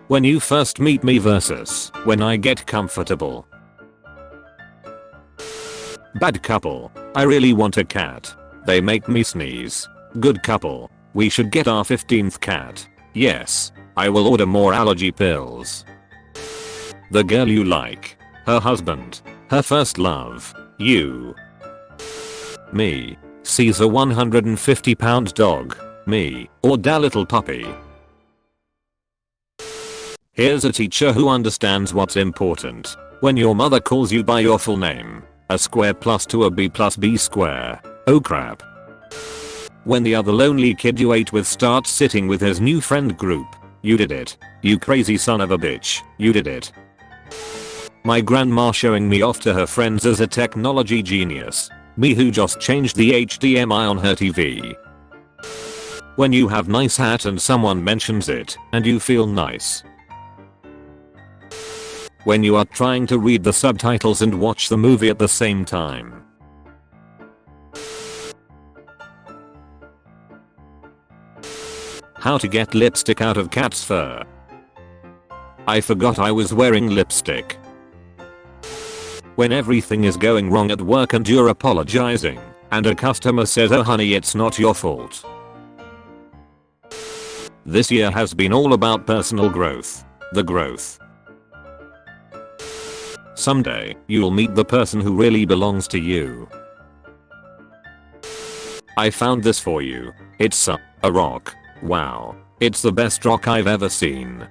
When you first meet me versus when I get comfortable. Bad couple. I really want a cat. They make me sneeze. Good couple. We should get our 15th cat. Yes. I will order more allergy pills. The girl you like. Her husband. Her first love. You. Me. Sees a 150-pound dog. Me. Or da little puppy. Here's a teacher who understands what's important. When your mother calls you by your full name. A square plus 2 plus b square. Oh crap. When the other lonely kid you ate with starts sitting with his new friend group. You did it. You crazy son of a bitch. You did it. My grandma showing me off to her friends as a technology genius. Me who just changed the HDMI on her TV. When you have nice hat and someone mentions it and you feel nice. When you are trying to read the subtitles and watch the movie at the same time. How to get lipstick out of cat's fur. I forgot I was wearing lipstick. When everything is going wrong at work and you're apologizing, and a customer says, "Oh honey, it's not your fault." This year has been all about personal growth. The growth. Someday, you'll meet the person who really belongs to you. I found this for you. It's a rock. Wow. It's the best rock I've ever seen.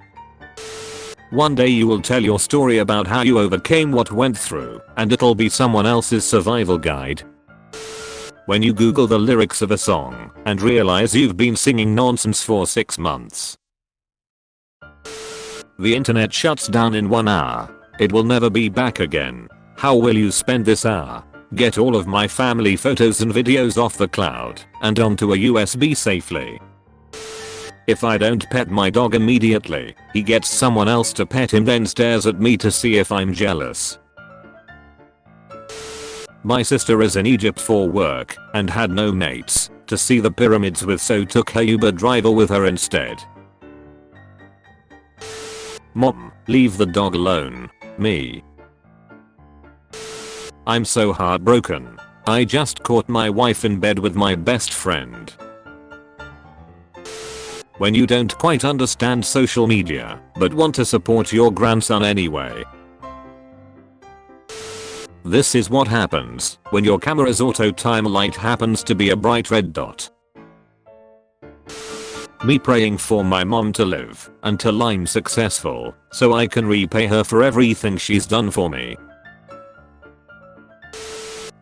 One day you will tell your story about how you overcame what went through, and it'll be someone else's survival guide. When you Google the lyrics of a song and realize you've been singing nonsense for 6 months. The internet shuts down in 1 hour. It will never be back again. How will you spend this hour? Get all of my family photos and videos off the cloud and onto a USB safely. If I don't pet my dog immediately, he gets someone else to pet him, then stares at me to see if I'm jealous. My sister is in Egypt for work and had no mates to see the pyramids with, so took her Uber driver with her instead. Mom, leave the dog alone. Me. I'm so heartbroken. I just caught my wife in bed with my best friend. When you don't quite understand social media, but want to support your grandson anyway. This is what happens when your camera's auto time light happens to be a bright red dot. Me praying for my mom to live until I'm successful so I can repay her for everything she's done for me.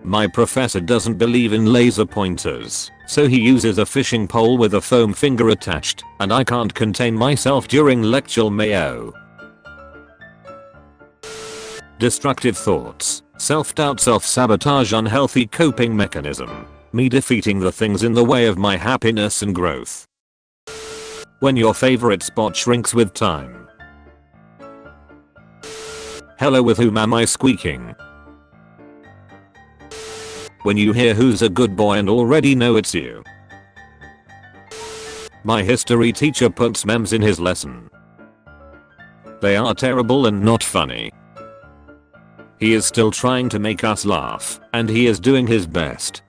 My professor doesn't believe in laser pointers, so he uses a fishing pole with a foam finger attached, and I can't contain myself during lecture mayo. Destructive thoughts, self-doubt, self-sabotage, unhealthy coping mechanism. Me defeating the things in the way of my happiness and growth. When your favorite spot shrinks with time. Hello, with whom am I squeaking? When you hear who's a good boy and already know it's you. My history teacher puts memes in his lesson. They are terrible and not funny. He is still trying to make us laugh, and he is doing his best.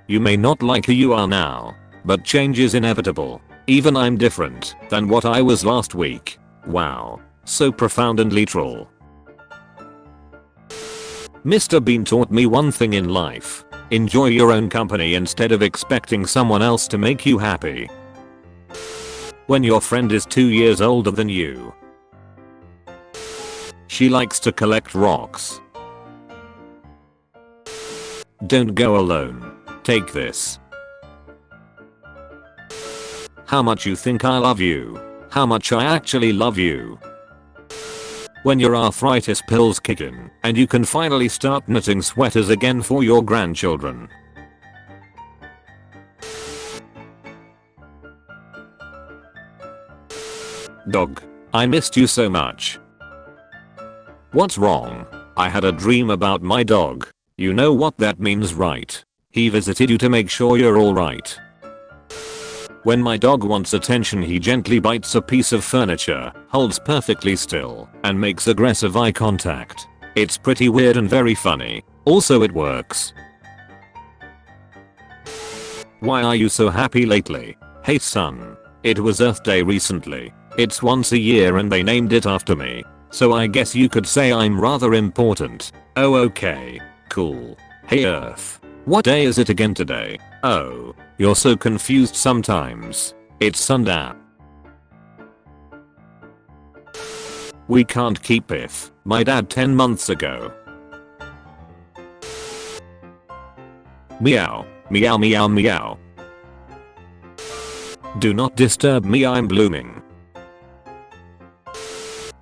You may not like who you are now, but change is inevitable. Even I'm different than what I was last week. Wow. So profound and literal. Mr. Bean taught me one thing in life. Enjoy your own company instead of expecting someone else to make you happy. When your friend is 2 years older than you. She likes to collect rocks. Don't go alone. Take this. How much you think I love you? How much I actually love you? When your arthritis pills kick in and you can finally start knitting sweaters again for your grandchildren. Dog, I missed you so much. What's wrong? I had a dream about my dog. You know what that means, right? He visited you to make sure you're alright. When my dog wants attention, he gently bites a piece of furniture, holds perfectly still, and makes aggressive eye contact. It's pretty weird and very funny. Also, it works. Why are you so happy lately? Hey son. It was Earth Day recently. It's once a year and they named it after me. So I guess you could say I'm rather important. Oh, okay. Cool. Hey Earth. What day is it again today? Oh, you're so confused sometimes. It's sundown. We can't keep Biff, my dad, 10 months ago. Meow, meow, meow, meow. Do not disturb me, I'm blooming.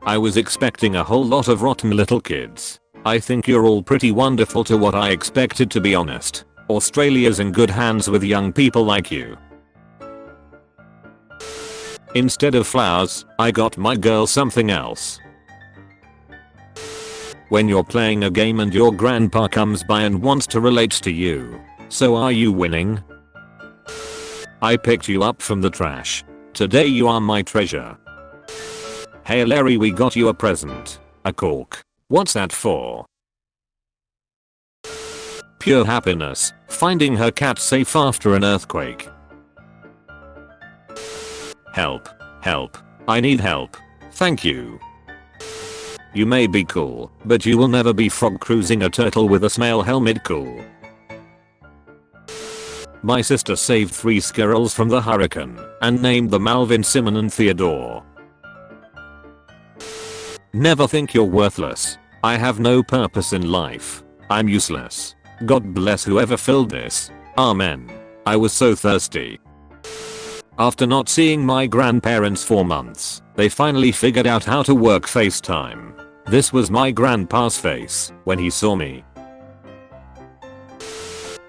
I was expecting a whole lot of rotten little kids. I think you're all pretty wonderful to what I expected, to be honest. Australia's in good hands with young people like you. Instead of flowers, I got my girl something else. When you're playing a game and your grandpa comes by and wants to relate to you. So are you winning? I picked you up from the trash. Today you are my treasure. Hey Larry, we got you a present. A cork. What's that for? Pure happiness, finding her cat safe after an earthquake. Help. Help. I need help. Thank you. You may be cool, but you will never be frog cruising a turtle with a smale helmet cool. My sister saved 3 squirrels from the hurricane and named them Alvin, Simon and Theodore. Never think you're worthless. I have no purpose in life. I'm useless. God bless whoever filled this. Amen. I was so thirsty. After not seeing my grandparents for months, they finally figured out how to work FaceTime. This was my grandpa's face when he saw me.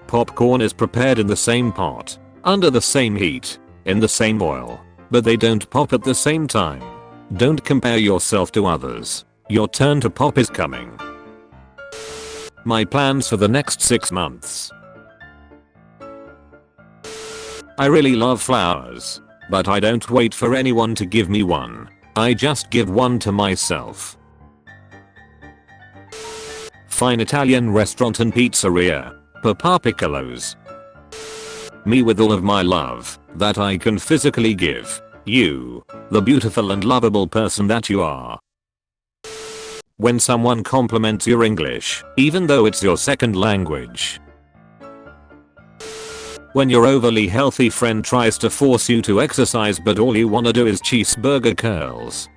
Popcorn is prepared in the same pot, under the same heat, in the same oil, but they don't pop at the same time. Don't compare yourself to others. Your turn to pop is coming. My plans for the next 6 months. I really love flowers, but I don't wait for anyone to give me one. I just give one to myself. Fine Italian restaurant and pizzeria. Papa Piccolo's. Me with all of my love that I can physically give you, the beautiful and lovable person that you are. When someone compliments your English, even though it's your second language. When your overly healthy friend tries to force you to exercise but all you wanna do is cheeseburger curls.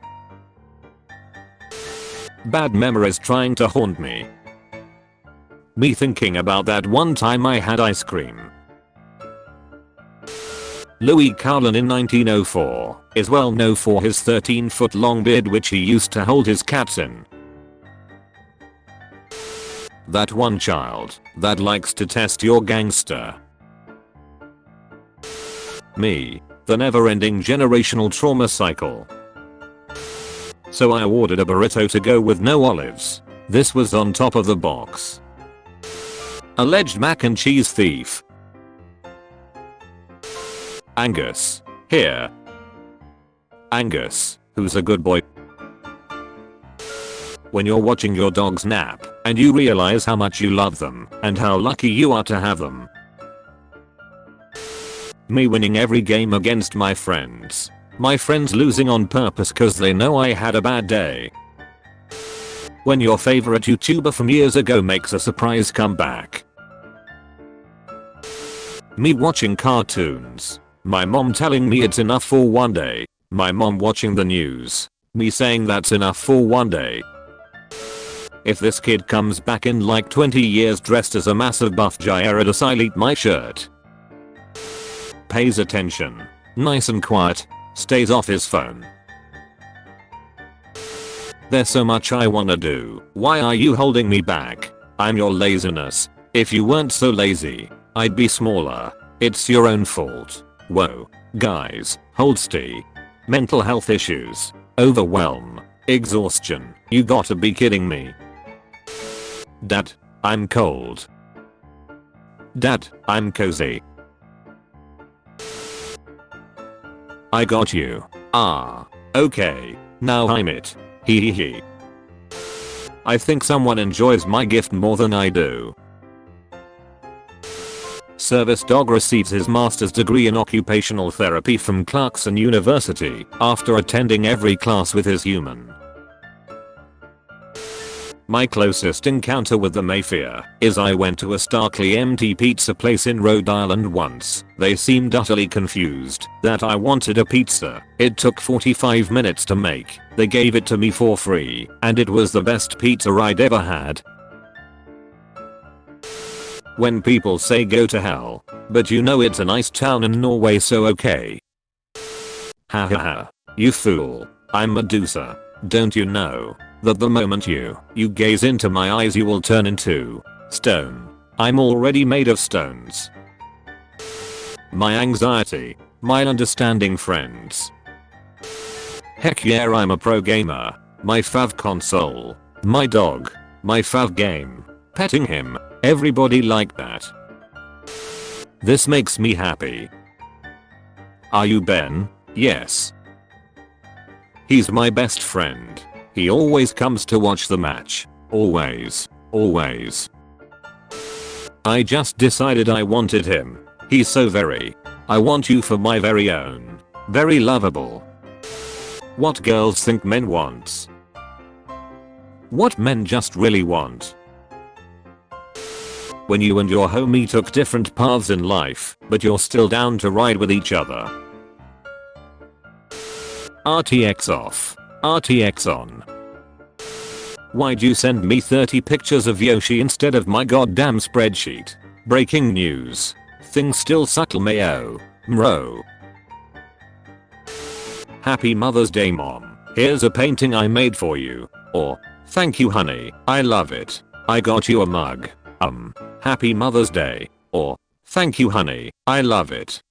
Bad memories trying to haunt me. Me thinking about that one time I had ice cream. Louis Carlin in 1904 is well known for his 13-foot long beard which he used to hold his cats in. That one child that likes to test your gangster. Me, the never-ending generational trauma cycle. So I ordered a burrito to go with no olives. This was on top of the box. Alleged mac and cheese thief. Angus. Here. Angus, who's a good boy. When you're watching your dogs nap and you realize how much you love them and how lucky you are to have them. Me winning every game against my friends. My friends losing on purpose cause they know I had a bad day. When your favorite YouTuber from years ago makes a surprise comeback. Me watching cartoons. My mom telling me it's enough for one day. My mom watching the news. Me saying that's enough for one day. If this kid comes back in like 20 years dressed as a massive buff Gyarados, I'll eat my shirt. Pays attention. Nice and quiet. Stays off his phone. There's so much I wanna do. Why are you holding me back? I'm your laziness. If you weren't so lazy, I'd be smaller. It's your own fault. Whoa. Guys, hold still. Mental health issues. Overwhelm. Exhaustion. You gotta be kidding me. Dad, I'm cold. Dad, I'm cozy. I got you. Ah. Okay. Now I'm it. Hee hee hee. I think someone enjoys my gift more than I do. Service dog receives his master's degree in occupational therapy from Clarkson University after attending every class with his human. My closest encounter with the Mafia is I went to a starkly empty pizza place in Rhode Island once. They seemed utterly confused that I wanted a pizza. It took 45 minutes to make. They gave it to me for free, and it was the best pizza I'd ever had. When people say go to hell, but you know it's a nice town in Norway, so okay. Ha ha ha. You fool. I'm Medusa. Don't you know that the moment you gaze into my eyes you will turn into stone? I'm already made of stones. My anxiety. My understanding friends. Heck yeah, I'm a pro gamer. My fav console. My dog. My fav game. Petting him. Everybody like that. This makes me happy. Are you Ben? Yes. He's my best friend. He always comes to watch the match. Always. Always. I just decided I wanted him. He's so very. I want you for my very own. Very lovable. What girls think men want. What men just really want. When you and your homie took different paths in life, but you're still down to ride with each other. RTX off. RTX on. Why'd you send me 30 pictures of Yoshi instead of my goddamn spreadsheet? Breaking news. Things still suck mayo. Mro. Happy Mother's Day mom. Here's a painting I made for you. Or, thank you honey, I love it. I got you a mug. Happy Mother's Day. Or, thank you honey, I love it.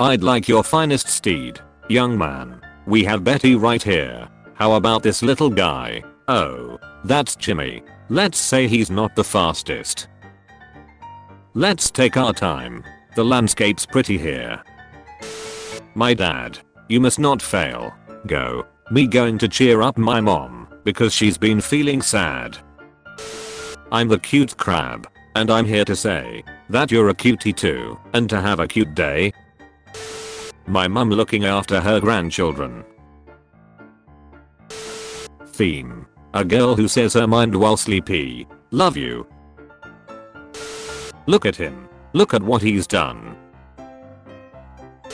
I'd like your finest steed, young man. We have Betty right here. How about this little guy? Oh, that's Jimmy. Let's say he's not the fastest. Let's take our time. The landscape's pretty here. My dad. You must not fail. Go. Me going to cheer up my mom because she's been feeling sad. I'm the cute crab. And I'm here to say that you're a cutie too and to have a cute day. My mum looking after her grandchildren. Theme. A girl who says her mind while sleepy. Love you. Look at him. Look at what he's done.